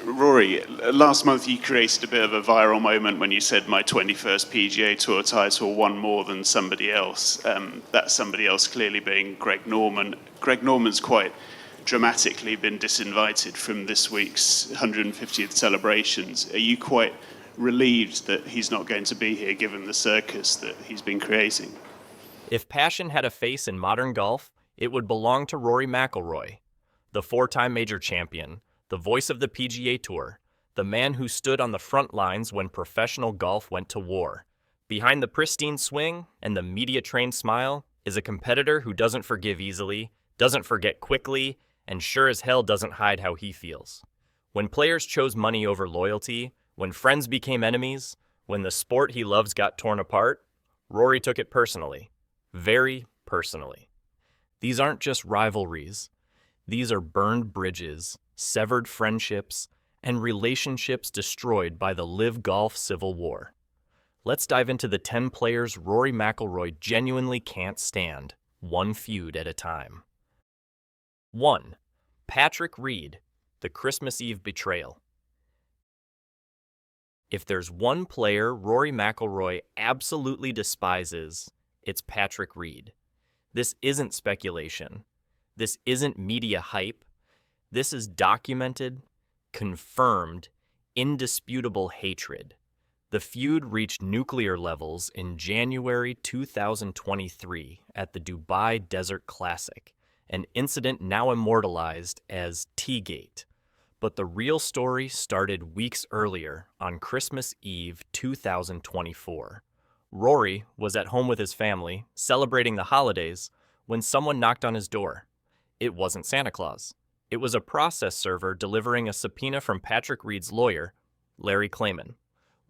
Rory, last month you created a bit of a viral moment when you said my 21st PGA Tour title won more than somebody else. That somebody else clearly being Greg Norman. Greg Norman's quite dramatically been disinvited from this week's 150th celebrations. Are you quite relieved that he's not going to be here given the circus that he's been creating? If passion had a face in modern golf, it would belong to Rory McIlroy, the four-time major champion, the voice of the PGA Tour, the man who stood on the front lines when professional golf went to war. Behind the pristine swing and the media-trained smile is a competitor who doesn't forgive easily, doesn't forget quickly, and sure as hell doesn't hide how he feels. When players chose money over loyalty, when friends became enemies, when the sport he loves got torn apart, Rory took it personally. Very personally. These aren't just rivalries. These are burned bridges, severed friendships, and relationships destroyed by the LIV Golf Civil War. Let's dive into the 10 players Rory McIlroy genuinely can't stand, one feud at a time. 1. Patrick Reed, the Christmas Eve Betrayal. If there's one player Rory McIlroy absolutely despises, it's Patrick Reed. This isn't speculation. This isn't media hype. This is documented, confirmed, indisputable hatred. The feud reached nuclear levels in January 2023 at the Dubai Desert Classic, an incident now immortalized as T-Gate. But the real story started weeks earlier on Christmas Eve 2024. Rory was at home with his family, celebrating the holidays, when someone knocked on his door. It wasn't Santa Claus. It was a process server delivering a subpoena from Patrick Reed's lawyer, Larry Klayman.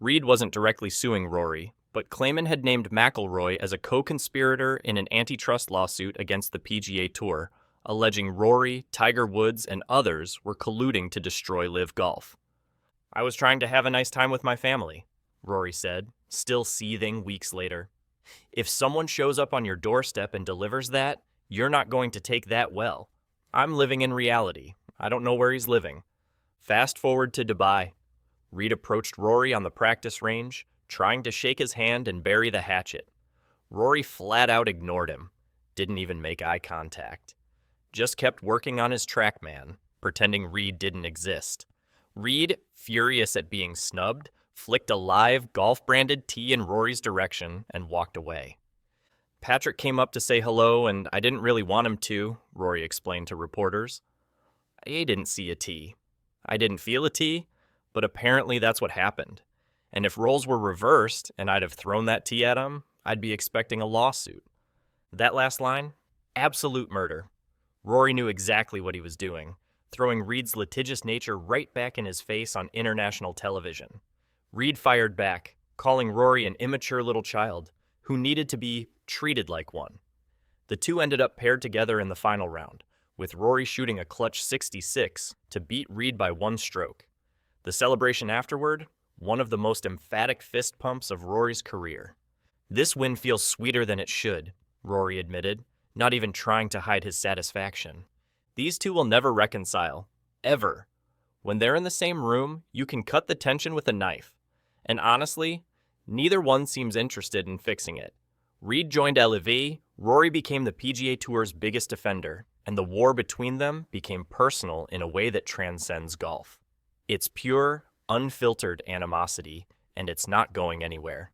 Reed wasn't directly suing Rory, but Klayman had named McIlroy as a co-conspirator in an antitrust lawsuit against the PGA Tour, alleging Rory, Tiger Woods, and others were colluding to destroy LIV Golf. "I was trying to have a nice time with my family," Rory said, still seething weeks later. If someone shows up on your doorstep and delivers that, you're not going to take that well. I'm living in reality. I don't know where he's living. Fast forward to Dubai. Reed approached Rory on the practice range, trying to shake his hand and bury the hatchet. Rory flat out ignored him, didn't even make eye contact. Just kept working on his TrackMan, pretending Reed didn't exist. Reed, furious at being snubbed, flicked a live golf-branded tee in Rory's direction and walked away. "Patrick came up to say hello, and I didn't really want him to," Rory explained to reporters. "I didn't see a tee. I didn't feel a tee, but apparently that's what happened. And if roles were reversed and I'd have thrown that tee at him, I'd be expecting a lawsuit." That last line? Absolute murder. Rory knew exactly what he was doing, throwing Reed's litigious nature right back in his face on international television. Reed fired back, calling Rory an immature little child who needed to be treated like one. The two ended up paired together in the final round, with Rory shooting a clutch 66 to beat Reed by one stroke. The celebration afterward, one of the most emphatic fist pumps of Rory's career. "This win feels sweeter than it should," Rory admitted, not even trying to hide his satisfaction. "These two will never reconcile. Ever. When they're in the same room, you can cut the tension with a knife. And honestly, neither one seems interested in fixing it. Reed joined LIV, Rory became the PGA Tour's biggest defender, and the war between them became personal in a way that transcends golf. It's pure, unfiltered animosity, and it's not going anywhere."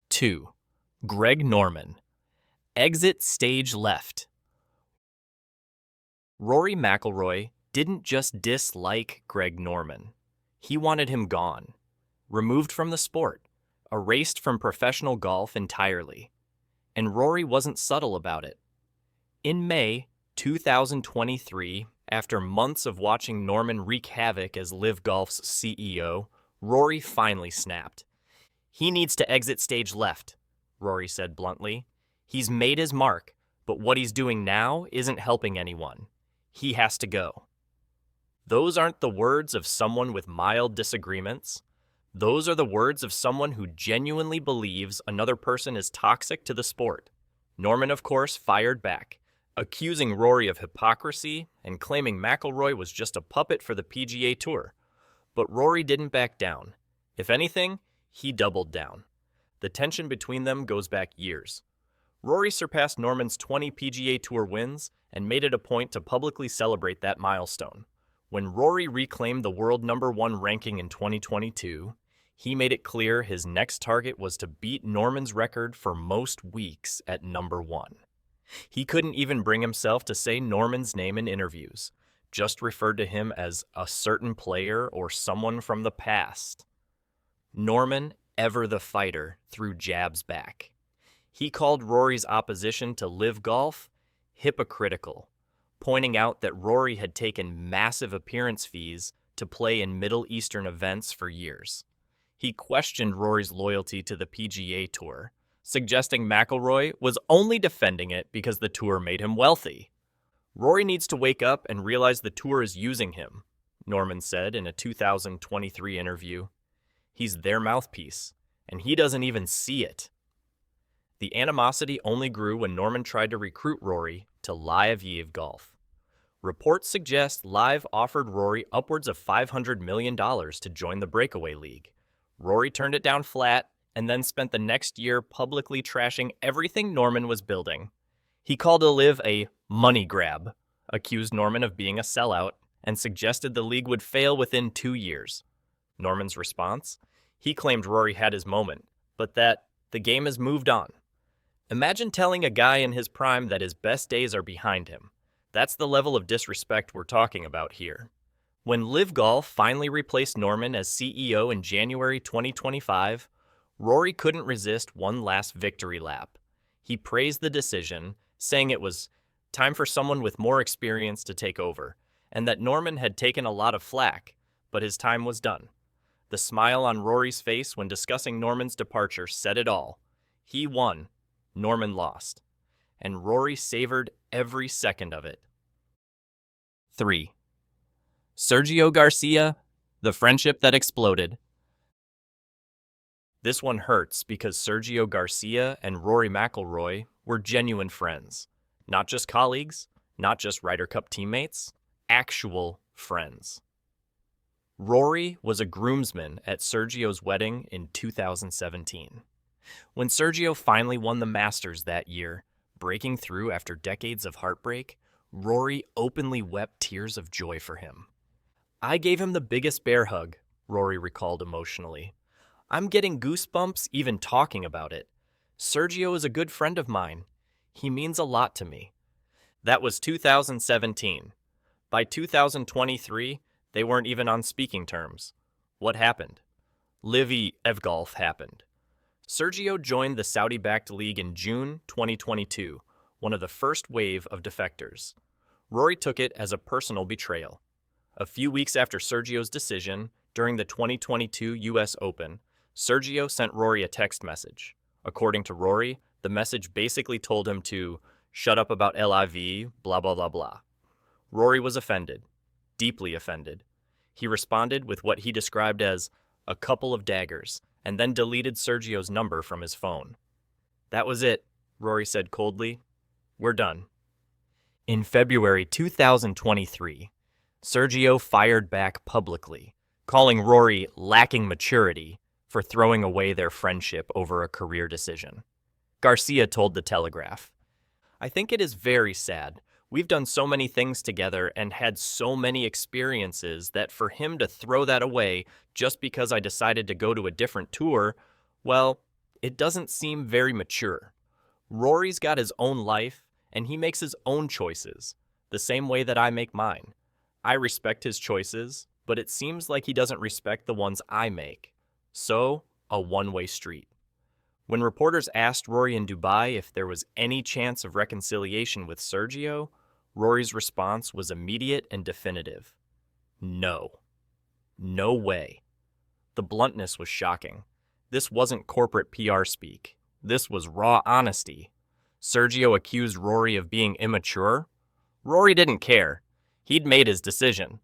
2. Greg Norman. Exit stage left. Rory McIlroy didn't just dislike Greg Norman. He wanted him gone. Removed from the sport, erased from professional golf entirely. And Rory wasn't subtle about it. In May 2023, after months of watching Norman wreak havoc as LIV Golf's CEO, Rory finally snapped. "He needs to exit stage left," Rory said bluntly. "He's made his mark, but what he's doing now isn't helping anyone. He has to go." Those aren't the words of someone with mild disagreements. Those are the words of someone who genuinely believes another person is toxic to the sport. Norman, of course, fired back, accusing Rory of hypocrisy and claiming McIlroy was just a puppet for the PGA Tour. But Rory didn't back down. If anything, he doubled down. The tension between them goes back years. Rory surpassed Norman's 20 PGA Tour wins and made it a point to publicly celebrate that milestone. When Rory reclaimed the world #1 ranking in 2022, he made it clear his next target was to beat Norman's record for most weeks at #1. He couldn't even bring himself to say Norman's name in interviews, just referred to him as a certain player or someone from the past. Norman, ever the fighter, threw jabs back. He called Rory's opposition to LIV Golf hypocritical, pointing out that Rory had taken massive appearance fees to play in Middle Eastern events for years. He questioned Rory's loyalty to the PGA Tour, suggesting McIlroy was only defending it because the tour made him wealthy. Rory needs to wake up and realize the tour is using him, Norman said in a 2023 interview. He's their mouthpiece, and he doesn't even see it. The animosity only grew when Norman tried to recruit Rory to LIV Golf. Reports suggest LIV offered Rory upwards of $500 million to join the breakaway league. Rory turned it down flat and then spent the next year publicly trashing everything Norman was building. He called LIV a money grab, accused Norman of being a sellout, and suggested the league would fail within 2 years. Norman's response? He claimed Rory had his moment, but that the game has moved on. Imagine telling a guy in his prime that his best days are behind him. That's the level of disrespect we're talking about here. When LIV Golf finally replaced Norman as CEO in January 2025, Rory couldn't resist one last victory lap. He praised the decision, saying it was time for someone with more experience to take over, and that Norman had taken a lot of flack, but his time was done. The smile on Rory's face when discussing Norman's departure said it all. He won, Norman lost, and Rory savored every second of it. 3. Sergio Garcia, the friendship that exploded. This one hurts because Sergio Garcia and Rory McIlroy were genuine friends. Not just colleagues, not just Ryder Cup teammates, actual friends. Rory was a groomsman at Sergio's wedding in 2017. When Sergio finally won the Masters that year, breaking through after decades of heartbreak, Rory openly wept tears of joy for him. I gave him the biggest bear hug, Rory recalled emotionally. I'm getting goosebumps even talking about it. Sergio is a good friend of mine. He means a lot to me. That was 2017. By 2023, they weren't even on speaking terms. What happened? LIV Golf happened. Sergio joined the Saudi-backed league in June 2022, one of the first wave of defectors. Rory took it as a personal betrayal. A few weeks after Sergio's decision, during the 2022 U.S. Open, Sergio sent Rory a text message. According to Rory, the message basically told him to shut up about LIV, blah, blah, blah, blah. Rory was offended, deeply offended. He responded with what he described as a couple of daggers, and then deleted Sergio's number from his phone. That was it, Rory said coldly. We're done. In February 2023, Sergio fired back publicly, calling Rory lacking maturity for throwing away their friendship over a career decision. Garcia told The Telegraph, I think it is very sad. We've done so many things together and had so many experiences that for him to throw that away just because I decided to go to a different tour, well, it doesn't seem very mature. Rory's got his own life, and he makes his own choices, the same way that I make mine. I respect his choices, but it seems like he doesn't respect the ones I make. So, a one-way street. When reporters asked Rory in Dubai if there was any chance of reconciliation with Sergio, Rory's response was immediate and definitive. No. No way. The bluntness was shocking. This wasn't corporate PR speak. This was raw honesty. Sergio accused Rory of being immature. Rory didn't care. He'd made his decision.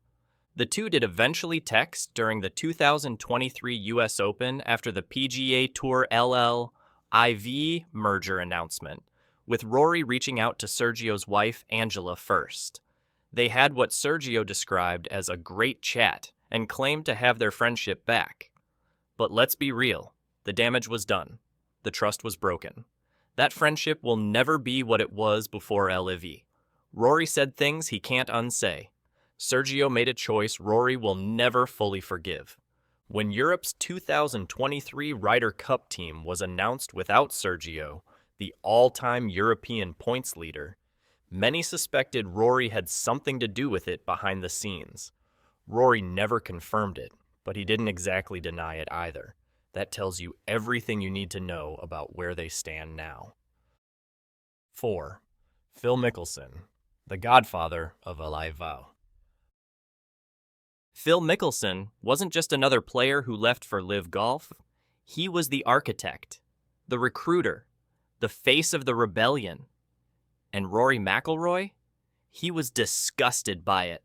The two did eventually text during the 2023 U.S. Open after the PGA Tour LLIV merger announcement, with Rory reaching out to Sergio's wife, Angela, first. They had what Sergio described as a great chat and claimed to have their friendship back. But let's be real, the damage was done. The trust was broken. That friendship will never be what it was before LIV. Rory said things he can't unsay. Sergio made a choice Rory will never fully forgive. When Europe's 2023 Ryder Cup team was announced without Sergio, the all-time European points leader, many suspected Rory had something to do with it behind the scenes. Rory never confirmed it, but he didn't exactly deny it either. That tells you everything you need to know about where they stand now. 4. Phil Mickelson, the godfather of LIV Golf. Phil Mickelson wasn't just another player who left for LIV Golf. He was the architect, the recruiter, the face of the rebellion. And Rory McIlroy? He was disgusted by it.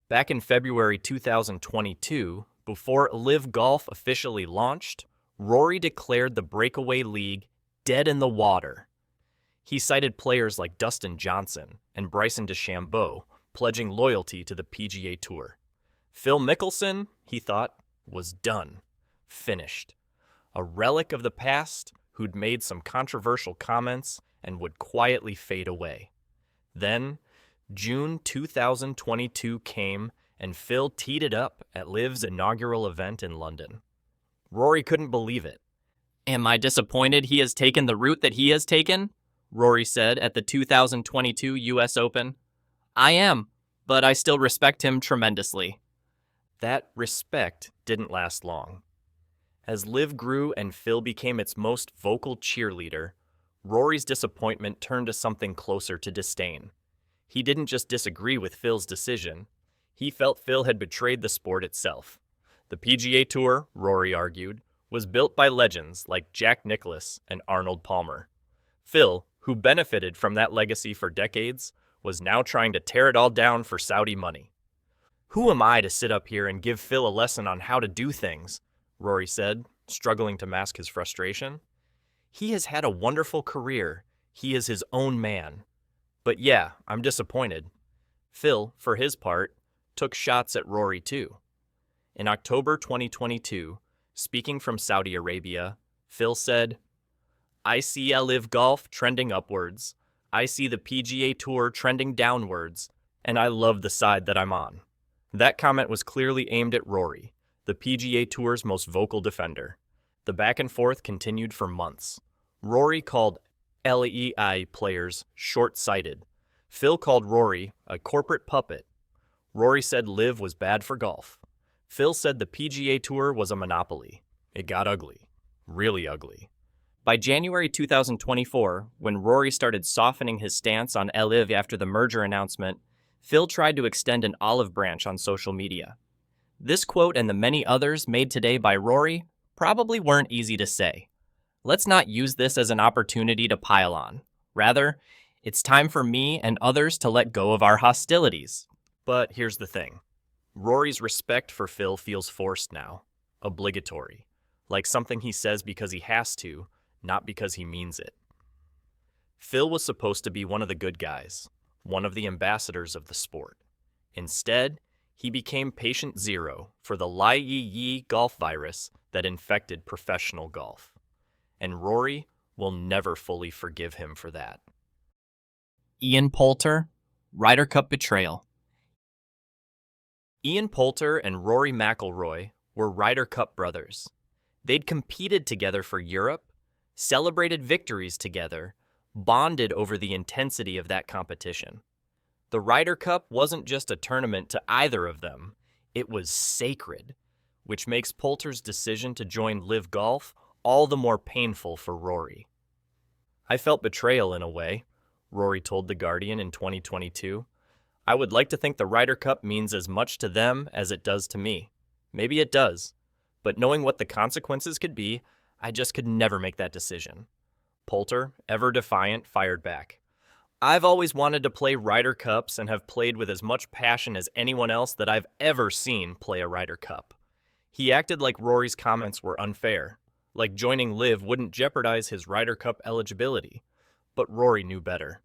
Back in February 2022, before LIV Golf officially launched, Rory declared the breakaway league dead in the water. He cited players like Dustin and Bryson DeChambeau pledging loyalty to the PGA Tour. Phil Mickelson, he thought, was done, finished. A relic of the past who'd made some controversial comments and would quietly fade away. Then, June 2022 came and Phil teed it up at LIV's inaugural event in London. Rory couldn't believe it. "Am I disappointed he has taken the route that he has taken?" Rory said at the 2022 US Open. "I am, but I still respect him tremendously." That respect didn't last long. As LIV grew and Phil became its most vocal cheerleader, Rory's disappointment turned to something closer to disdain. He didn't just disagree with Phil's decision. He felt Phil had betrayed the sport itself. The PGA Tour, Rory argued, was built by legends like Jack Nicklaus and Arnold Palmer. Phil, who benefited from that legacy for decades, was now trying to tear it all down for Saudi money. "Who am I to sit up here and give Phil a lesson on how to do things?" Rory said, struggling to mask his frustration. "He has had a wonderful career. He is his own man. But yeah, I'm disappointed." Phil, for his part, took shots at Rory too. In October 2022, speaking from Saudi Arabia, Phil said, "I see LIV Golf trending upwards. I see the PGA Tour trending downwards, and I love the side that I'm on." That comment was clearly aimed at Rory, the PGA Tour's most vocal defender. The back and forth continued for months. Rory called LEI players short-sighted. Phil called Rory a corporate puppet. Rory said LIV was bad for golf. Phil said the PGA Tour was a monopoly. It got ugly. Really ugly. By January 2024, when Rory started softening his stance on LIV after the merger announcement, Phil tried to extend an olive branch on social media. This quote and the many others made today by Rory probably weren't easy to say. Let's not use this as an opportunity to pile on. Rather, it's time for me and others to let go of our hostilities. But here's the thing. Rory's respect for Phil feels forced now, obligatory, like something he says because he has to, not because he means it. Phil was supposed to be one of the good guys, one of the ambassadors of the sport. Instead, he became patient zero for the LIV golf virus that infected professional golf. And Rory will never fully forgive him for that. Ian Poulter, Ryder Cup Betrayal. Ian Poulter and Rory McIlroy were Ryder Cup brothers. They'd competed together for Europe, celebrated victories together, bonded over the intensity of that competition. The Ryder Cup wasn't just a tournament to either of them, it was sacred, which makes Poulter's decision to join LIV Golf all the more painful for Rory. "I felt betrayal in a way," Rory told The Guardian in 2022. "I would like to think the Ryder Cup means as much to them as it does to me. Maybe it does, but knowing what the consequences could be, I just could never make that decision." Poulter, ever defiant, fired back. "I've always wanted to play Ryder Cups and have played with as much passion as anyone else that I've ever seen play a Ryder Cup." He acted like Rory's comments were unfair, like joining LIV wouldn't jeopardize his Ryder Cup eligibility. But Rory knew better.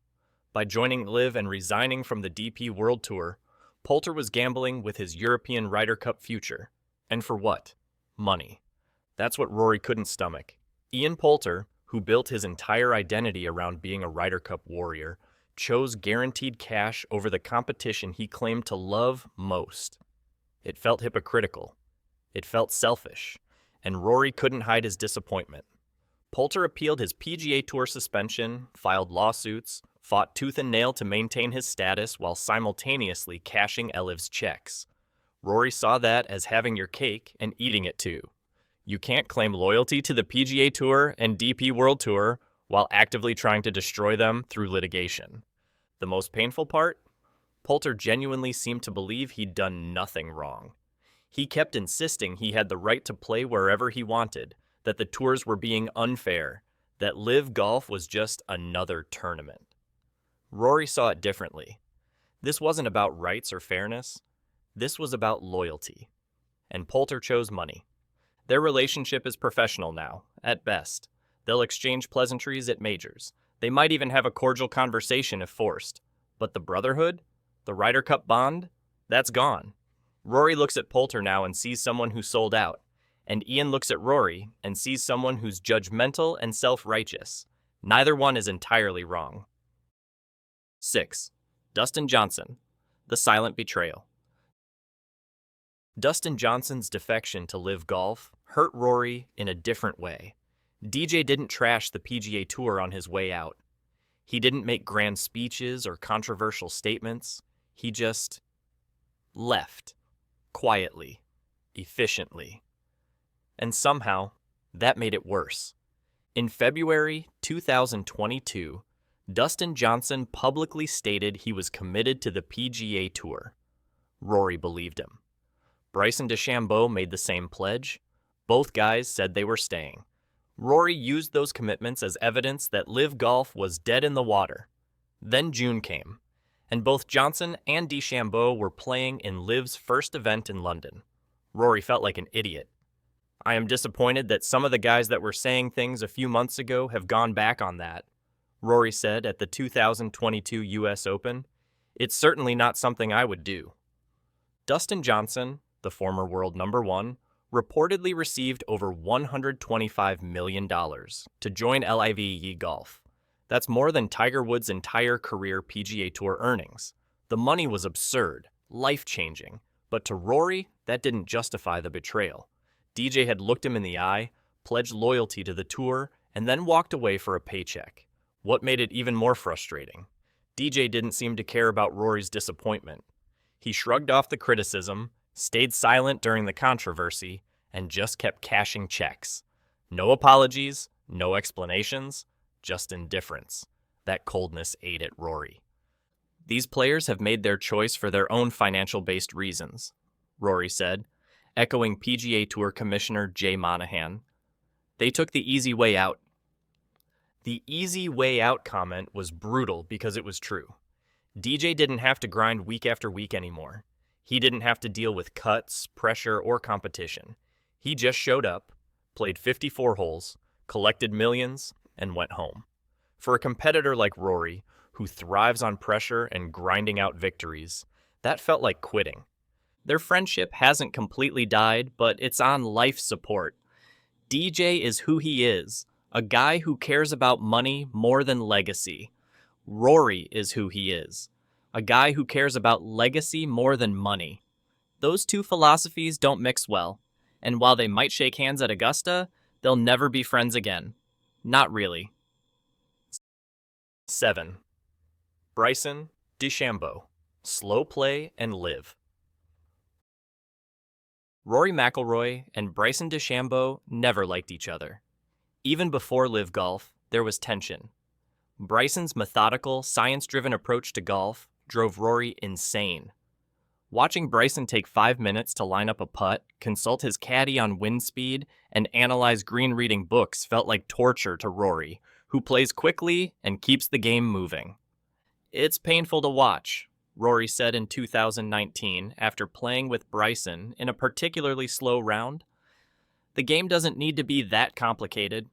By joining LIV and resigning from the DP World Tour, Poulter was gambling with his European Ryder Cup future. And for what? Money. That's what Rory couldn't stomach. Ian Poulter, who built his entire identity around being a Ryder Cup warrior, chose guaranteed cash over the competition he claimed to love most. It felt hypocritical. It felt selfish. And Rory couldn't hide his disappointment. Poulter appealed his PGA Tour suspension, filed lawsuits, fought tooth and nail to maintain his status while simultaneously cashing LIV's checks. Rory saw that as having your cake and eating it too. You can't claim loyalty to the PGA Tour and DP World Tour while actively trying to destroy them through litigation. The most painful part? Poulter genuinely seemed to believe he'd done nothing wrong. He kept insisting he had the right to play wherever he wanted, that the tours were being unfair, that LIV Golf was just another tournament. Rory saw it differently. This wasn't about rights or fairness. This was about loyalty. And Poulter chose money. Their relationship is professional now, at best. They'll exchange pleasantries at majors. They might even have a cordial conversation if forced. But the brotherhood? The Ryder Cup bond? That's gone. Rory looks at Poulter now and sees someone who sold out. And Ian looks at Rory and sees someone who's judgmental and self-righteous. Neither one is entirely wrong. 6. Dustin Johnson, the silent betrayal. Dustin Johnson's defection to LIV Golf hurt Rory in a different way. DJ didn't trash the PGA Tour on his way out. He didn't make grand speeches or controversial statements. He just left, quietly, efficiently. And somehow, that made it worse. In February 2022, Dustin Johnson publicly stated he was committed to the PGA Tour. Rory believed him. Bryson DeChambeau made the same pledge. Both guys said they were staying. Rory used those commitments as evidence that LIV Golf was dead in the water. Then June came, and both Johnson and DeChambeau were playing in LIV's first event in London. Rory felt like an idiot. I am disappointed that some of the guys that were saying things a few months ago have gone back on that, Rory said at the 2022 US Open. It's certainly not something I would do. Dustin Johnson, the former world number one, reportedly received over $125 million to join LIV Golf. That's more than Tiger Woods' entire career PGA Tour earnings. The money was absurd, life-changing, but to Rory, that didn't justify the betrayal. DJ had looked him in the eye, pledged loyalty to the tour, and then walked away for a paycheck. What made it even more frustrating? DJ didn't seem to care about Rory's disappointment. He shrugged off the criticism, stayed silent during the controversy, and just kept cashing checks. No apologies, no explanations, just indifference. That coldness ate at Rory. These players have made their choice for their own financial-based reasons, Rory said, echoing PGA Tour Commissioner Jay Monahan. They took the easy way out. The easy way out comment was brutal because it was true. DJ didn't have to grind week after week anymore. He didn't have to deal with cuts, pressure, or competition. He just showed up, played 54 holes, collected millions, and went home. For a competitor like Rory, who thrives on pressure and grinding out victories, that felt like quitting. Their friendship hasn't completely died, but it's on life support. DJ is who he is, a guy who cares about money more than legacy. Rory is who he is, a guy who cares about legacy more than money. Those two philosophies don't mix well, and while they might shake hands at Augusta, they'll never be friends again. Not really. 7. Bryson DeChambeau, slow play and LIV. Rory McIlroy and Bryson DeChambeau never liked each other. Even before LIV Golf, there was tension. Bryson's methodical, science-driven approach to golf drove Rory insane. Watching Bryson take 5 minutes to line up a putt, consult his caddy on wind speed, and analyze green reading books felt like torture to Rory, who plays quickly and keeps the game moving. It's painful to watch, Rory said in 2019 after playing with Bryson in a particularly slow round. The game doesn't need to be that complicated.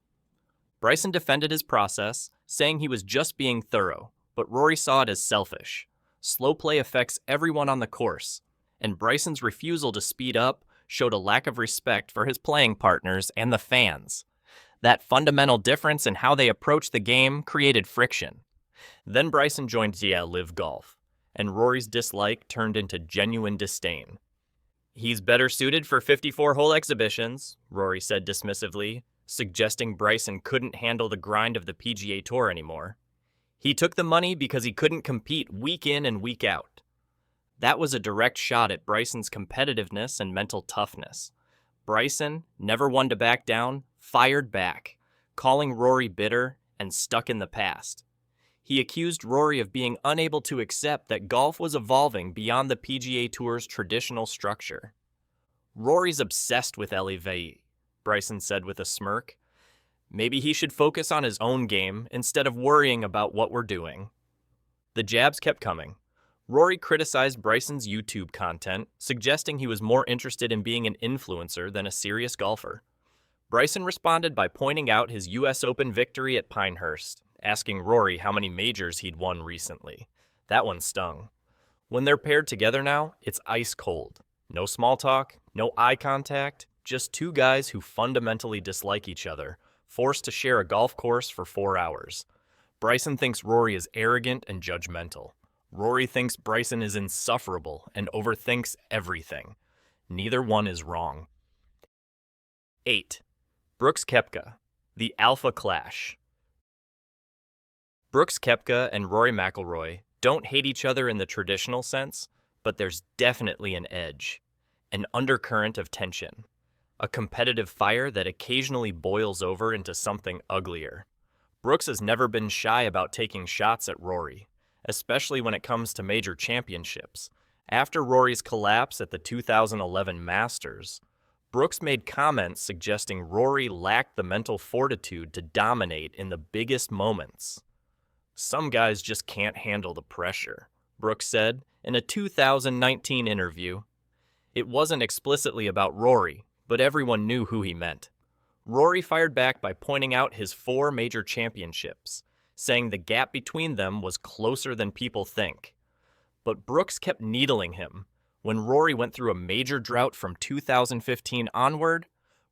Bryson defended his process, saying he was just being thorough, but Rory saw it as selfish. Slow play affects everyone on the course, and Bryson's refusal to speed up showed a lack of respect for his playing partners and the fans. That fundamental difference in how they approached the game created friction. Then Bryson joined LIV Golf, and Rory's dislike turned into genuine disdain. "He's better suited for 54-hole exhibitions," Rory said dismissively, suggesting Bryson couldn't handle the grind of the PGA Tour anymore. "He took the money because he couldn't compete week in and week out." That was a direct shot at Bryson's competitiveness and mental toughness. Bryson, never one to back down, fired back, calling Rory bitter and stuck in the past. He accused Rory of being unable to accept that golf was evolving beyond the PGA Tour's traditional structure. "Rory's obsessed with LIV," Bryson said with a smirk. "Maybe he should focus on his own game instead of worrying about what we're doing." The jabs kept coming. Rory criticized Bryson's YouTube content, suggesting he was more interested in being an influencer than a serious golfer. Bryson responded by pointing out his US Open victory at Pinehurst, asking Rory how many majors he'd won recently. That one stung. When they're paired together now, it's ice cold. No small talk, no eye contact, just two guys who fundamentally dislike each other, forced to share a golf course for 4 hours. Bryson thinks Rory is arrogant and judgmental. Rory thinks Bryson is insufferable and overthinks everything. Neither one is wrong. 8. Brooks Koepka, the Alpha Clash. Brooks Koepka and Rory McIlroy don't hate each other in the traditional sense, but there's definitely an edge, an undercurrent of tension, a competitive fire that occasionally boils over into something uglier. Brooks has never been shy about taking shots at Rory, especially when it comes to major championships. After Rory's collapse at the 2011 Masters, Brooks made comments suggesting Rory lacked the mental fortitude to dominate in the biggest moments. "Some guys just can't handle the pressure," Brooks said in a 2019 interview. It wasn't explicitly about Rory, but everyone knew who he meant. Rory fired back by pointing out his 4 major championships, saying the gap between them was closer than people think. But Brooks kept needling him. When Rory went through a major drought from 2015 onward,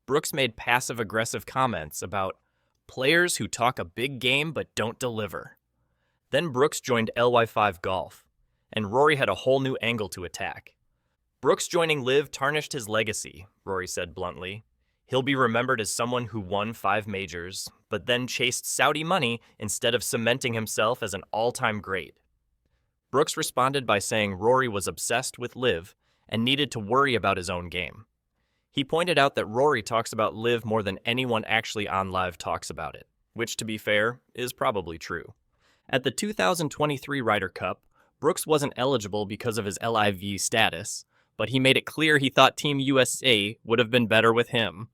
Brooks made passive-aggressive comments about players who talk a big game but don't deliver. Then Brooks joined LIV Golf, and Rory had a whole new angle to attack. "Brooks joining LIV tarnished his legacy," Rory said bluntly. "He'll be remembered as someone who won 5 majors, but then chased Saudi money instead of cementing himself as an all-time great." Brooks responded by saying Rory was obsessed with LIV and needed to worry about his own game. He pointed out that Rory talks about LIV more than anyone actually on live talks about it, which, to be fair, is probably true. At the 2023 Ryder Cup, Brooks wasn't eligible because of his LIV status, but he made it clear he thought Team USA would have been better with him.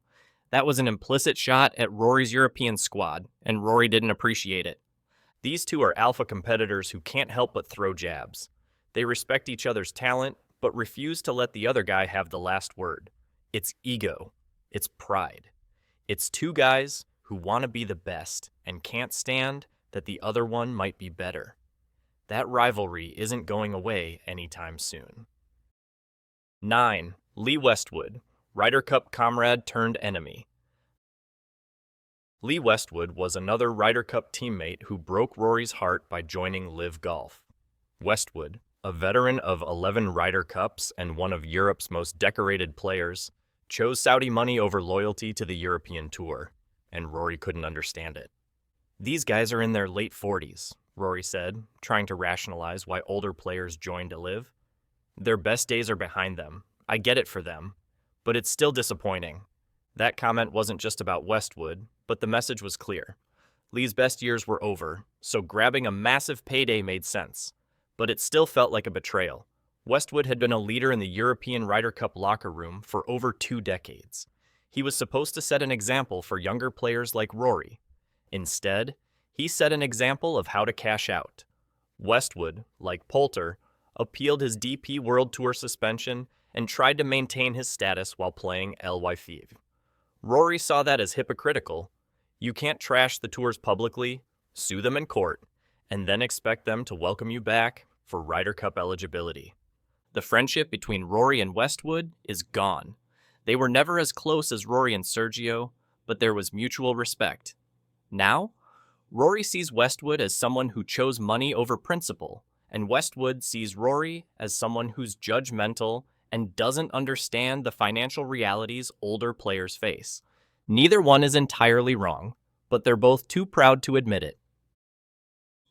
That was an implicit shot at Rory's European squad, and Rory didn't appreciate it. These two are alpha competitors who can't help but throw jabs. They respect each other's talent, but refuse to let the other guy have the last word. It's ego. It's pride. It's two guys who want to be the best and can't stand that the other one might be better. That rivalry isn't going away anytime soon. 9. Lee Westwood, Ryder Cup comrade turned enemy. Lee Westwood was another Ryder Cup teammate who broke Rory's heart by joining LIV Golf. Westwood, a veteran of 11 Ryder Cups and one of Europe's most decorated players, chose Saudi money over loyalty to the European Tour, and Rory couldn't understand it. "These guys are in their late 40s, Rory said, trying to rationalize why older players joined to LIV. "Their best days are behind them. I get it for them. But it's still disappointing." That comment wasn't just about Westwood, but the message was clear. Lee's best years were over, so grabbing a massive payday made sense. But it still felt like a betrayal. Westwood had been a leader in the European Ryder Cup locker room for over 2 decades. He was supposed to set an example for younger players like Rory. Instead, he set an example of how to cash out. Westwood, like Poulter, appealed his DP World Tour suspension and tried to maintain his status while playing LIV. Rory saw that as hypocritical. You can't trash the tours publicly, sue them in court, and then expect them to welcome you back for Ryder Cup eligibility. The friendship between Rory and Westwood is gone. They were never as close as Rory and Sergio, but there was mutual respect. Now, Rory sees Westwood as someone who chose money over principle, and Westwood sees Rory as someone who's judgmental and doesn't understand the financial realities older players face. Neither one is entirely wrong, but they're both too proud to admit it.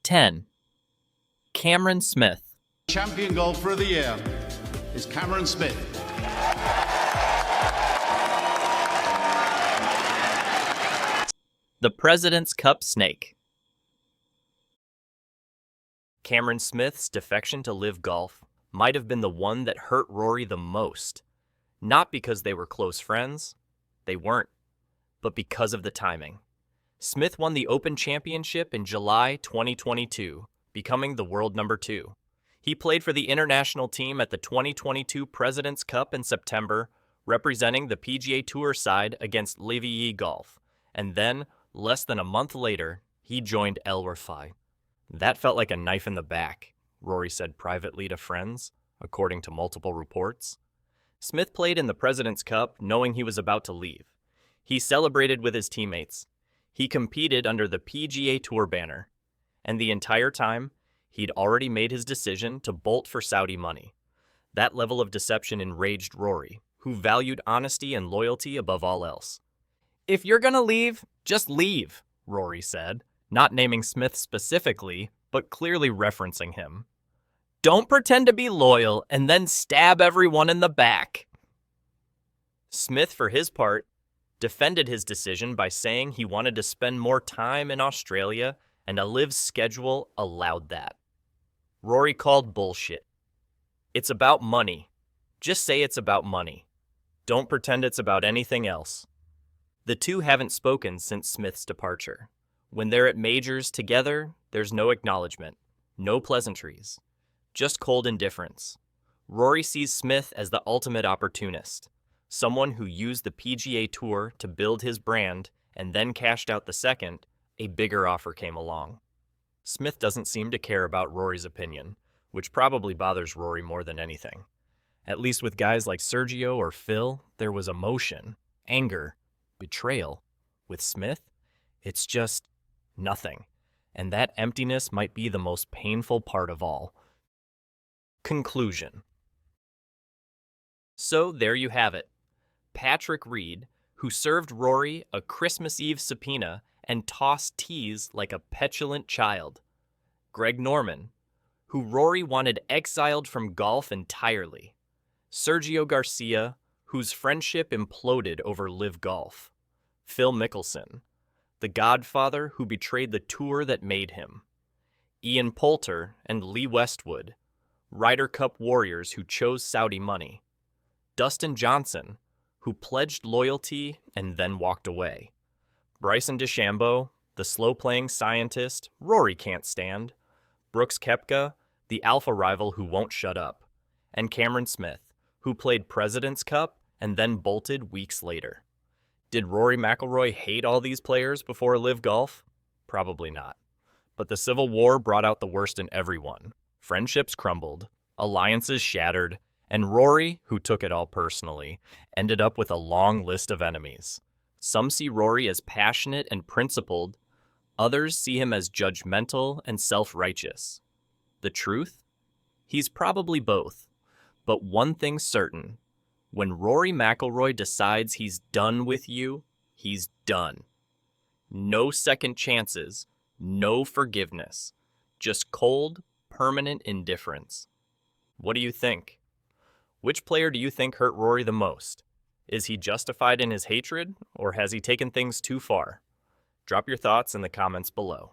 10. Cameron Smith. Champion golfer of the year is Cameron Smith. The President's Cup Snake. Cameron Smith's defection to LIV Golf might have been the one that hurt Rory the most. Not because they were close friends, they weren't, but because of the timing. Smith won the Open Championship in July 2022, becoming the world number 2. He played for the international team at the 2022 President's Cup in September, representing the PGA Tour side against LIV Golf, and then, less than a month later, he joined LIV. That felt like a knife in the back, Rory said privately to friends, according to multiple reports. Smith played in the President's Cup knowing he was about to leave. He celebrated with his teammates. He competed under the PGA Tour banner. And the entire time, he'd already made his decision to bolt for Saudi money. That level of deception enraged Rory, who valued honesty and loyalty above all else. "If you're gonna leave, just leave," Rory said, not naming Smith specifically, but clearly referencing him. "Don't pretend to be loyal and then stab everyone in the back." Smith, for his part, defended his decision by saying he wanted to spend more time in Australia and a LIV schedule allowed that. Rory called bullshit. "It's about money. Just say it's about money. Don't pretend it's about anything else." The two haven't spoken since Smith's departure. When they're at majors together, there's no acknowledgement, no pleasantries, just cold indifference. Rory sees Smith as the ultimate opportunist, someone who used the PGA Tour to build his brand and then cashed out the second a bigger offer came along. Smith doesn't seem to care about Rory's opinion, which probably bothers Rory more than anything. At least with guys like Sergio or Phil, there was emotion, anger, betrayal. With Smith, it's just nothing. And that emptiness might be the most painful part of all. Conclusion. So there you have it. Patrick Reed, who served Rory a Christmas Eve subpoena and tossed teas like a petulant child. Greg Norman, who Rory wanted exiled from golf entirely. Sergio Garcia, whose friendship imploded over LIV Golf. Phil Mickelson, the Godfather who betrayed the tour that made him. Ian Poulter and Lee Westwood, Ryder Cup warriors who chose Saudi money. Dustin Johnson, who pledged loyalty and then walked away. Bryson DeChambeau, the slow-playing scientist Rory can't stand. Brooks Koepka, the alpha rival who won't shut up. And Cameron Smith, who played President's Cup and then bolted weeks later. Did Rory McIlroy hate all these players before LIV Golf? Probably not. But the Civil War brought out the worst in everyone. Friendships crumbled, alliances shattered, and Rory, who took it all personally, ended up with a long list of enemies. Some see Rory as passionate and principled, others see him as judgmental and self-righteous. The truth? He's probably both. But one thing's certain. When Rory McIlroy decides he's done with you, he's done. No second chances, no forgiveness. Just cold, permanent indifference. What do you think? Which player do you think hurt Rory the most? Is he justified in his hatred, or has he taken things too far? Drop your thoughts in the comments below.